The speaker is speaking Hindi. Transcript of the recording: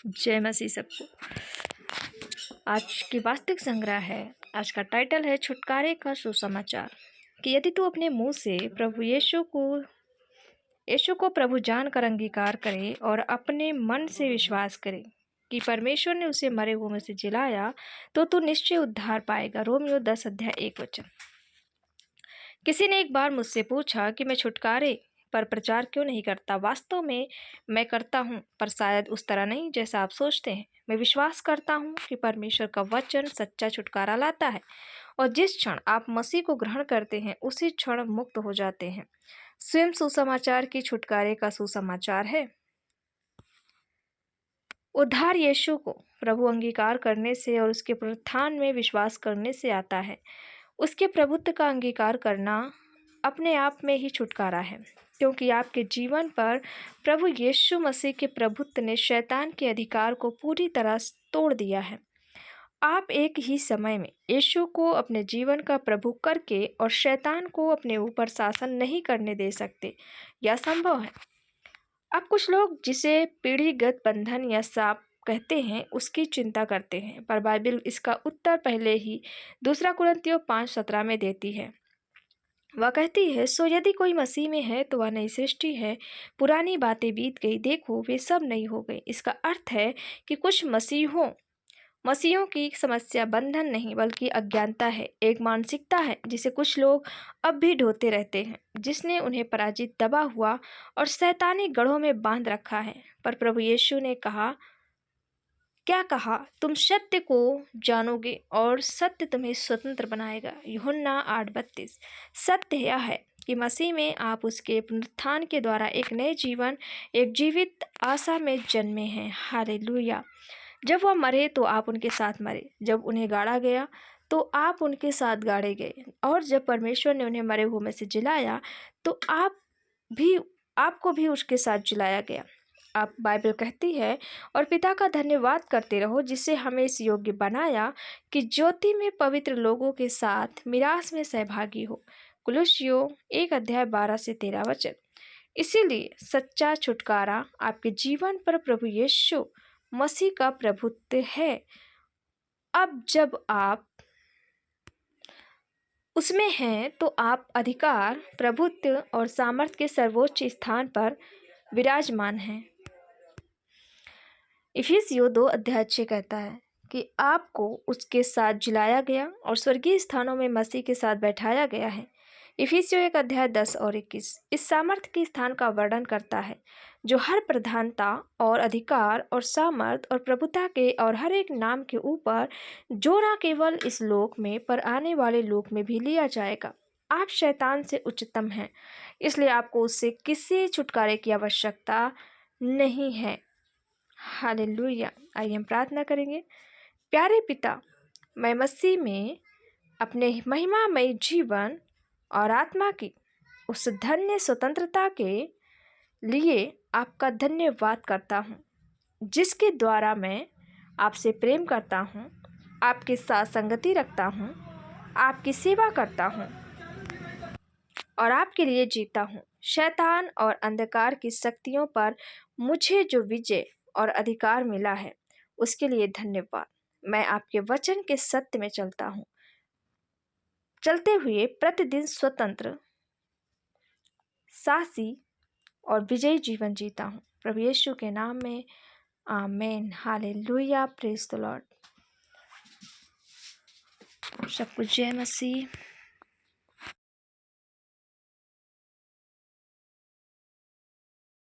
जय मसीह सबको। आज की वास्तविक संग्रह है। आज का टाइटल है छुटकारे का सुसमाचार। कि यदि तू अपने मुंह से प्रभु यीशु को प्रभु जानकर अंगीकार करे और अपने मन से विश्वास करे कि परमेश्वर ने उसे मरे हुए में से जिलाया, तो तू निश्चय उद्धार पाएगा। रोमियो 10:1। किसी ने एक बार मुझसे पूछा कि मैं छुटकारे पर प्रचार क्यों नहीं करता। वास्तव में मैं करता हूँ, पर शायद उस तरह नहीं जैसा आप सोचते हैं। मैं विश्वास करता हूँ कि परमेश्वर का वचन सच्चा छुटकारा लाता है, और जिस क्षण आप मसीह को ग्रहण करते हैं उसी क्षण मुक्त हो जाते हैं। स्वयं सुसमाचार की छुटकारे का सुसमाचार है। उद्धार यीशु को प्रभु अंगीकार करने से और उसके पुनरुत्थान में विश्वास करने से आता है। उसके प्रभुत्व का अंगीकार करना अपने आप में ही छुटकारा है, क्योंकि आपके जीवन पर प्रभु यीशु मसीह के प्रभुत्व ने शैतान के अधिकार को पूरी तरह तोड़ दिया है। आप एक ही समय में यीशु को अपने जीवन का प्रभु करके और शैतान को अपने ऊपर शासन नहीं करने दे सकते। यह संभव है। अब कुछ लोग जिसे पीढ़ीगत बंधन या शाप कहते हैं उसकी चिंता करते हैं, पर बाइबल इसका उत्तर पहले ही 2 कुरिन्थियों 5:17 में देती है। वह कहती है, सो यदि कोई मसीह में है तो वह नई सृष्टि है, पुरानी बातें बीत गई, देखो वे सब नई हो गई। इसका अर्थ है कि कुछ मसीहों की समस्या बंधन नहीं बल्कि अज्ञानता है। एक मानसिकता है जिसे कुछ लोग अब भी ढोते रहते हैं, जिसने उन्हें पराजित, दबा हुआ और शैतानी गढ़ों में बांध रखा है। पर प्रभु यीशु ने क्या कहा, तुम सत्य को जानोगे और सत्य तुम्हें स्वतंत्र बनाएगा। यूहन्ना 8:32। सत्य यह है कि मसीह में आप उसके पुनरुत्थान के द्वारा एक नए जीवन, एक जीवित आशा में जन्मे हैं। हालेलुया। जब वह मरे तो आप उनके साथ मरे, जब उन्हें गाड़ा गया तो आप उनके साथ गाड़े गए, और जब परमेश्वर ने उन्हें मरे हुए में से जिलाया तो आपको भी उसके साथ जिलाया गया। आप बाइबल कहती है, और पिता का धन्यवाद करते रहो जिससे हमें इस योग्य बनाया कि ज्योति में पवित्र लोगों के साथ मिरास में सहभागी हो। कुलुस्सियों 1:12-13। इसीलिए सच्चा छुटकारा आपके जीवन पर प्रभु यीशु मसीह का प्रभुत्व है। अब जब आप उसमें हैं तो आप अधिकार, प्रभुत्व और सामर्थ्य के सर्वोच्च स्थान पर विराजमान हैं। इफिसियों 2:6 कहता है कि आपको उसके साथ जिलाया गया और स्वर्गीय स्थानों में मसीह के साथ बैठाया गया है। इफिसियों 1:10-21 इस सामर्थ्य के स्थान का वर्णन करता है, जो हर प्रधानता और अधिकार और सामर्थ और प्रभुता के और हर एक नाम के ऊपर, जो न केवल इस लोक में पर आने वाले लोक में भी लिया जाएगा। आप शैतान से उच्चतम हैं, इसलिए आपको उससे किसी छुटकारे की आवश्यकता नहीं है। हालेलुया। आइए हम प्रार्थना करेंगे। प्यारे पिता, मैं मसीह में अपने महिमामय जीवन और आत्मा की उस धन्य स्वतंत्रता के लिए आपका धन्यवाद करता हूँ, जिसके द्वारा मैं आपसे प्रेम करता हूँ, आपके साथ संगति रखता हूँ, आपकी सेवा करता हूँ और आपके लिए जीता हूँ। शैतान और अंधकार की शक्तियों पर मुझे जो विजय और अधिकार मिला है उसके लिए धन्यवाद। मैं आपके वचन के सत्य में चलते हुए प्रतिदिन स्वतंत्र, साहसी और विजयी जीवन जीता हूँ। प्रभु यीशु के नाम में आमीन। हालेलुया। Praise the Lord. सबको जय मसीह।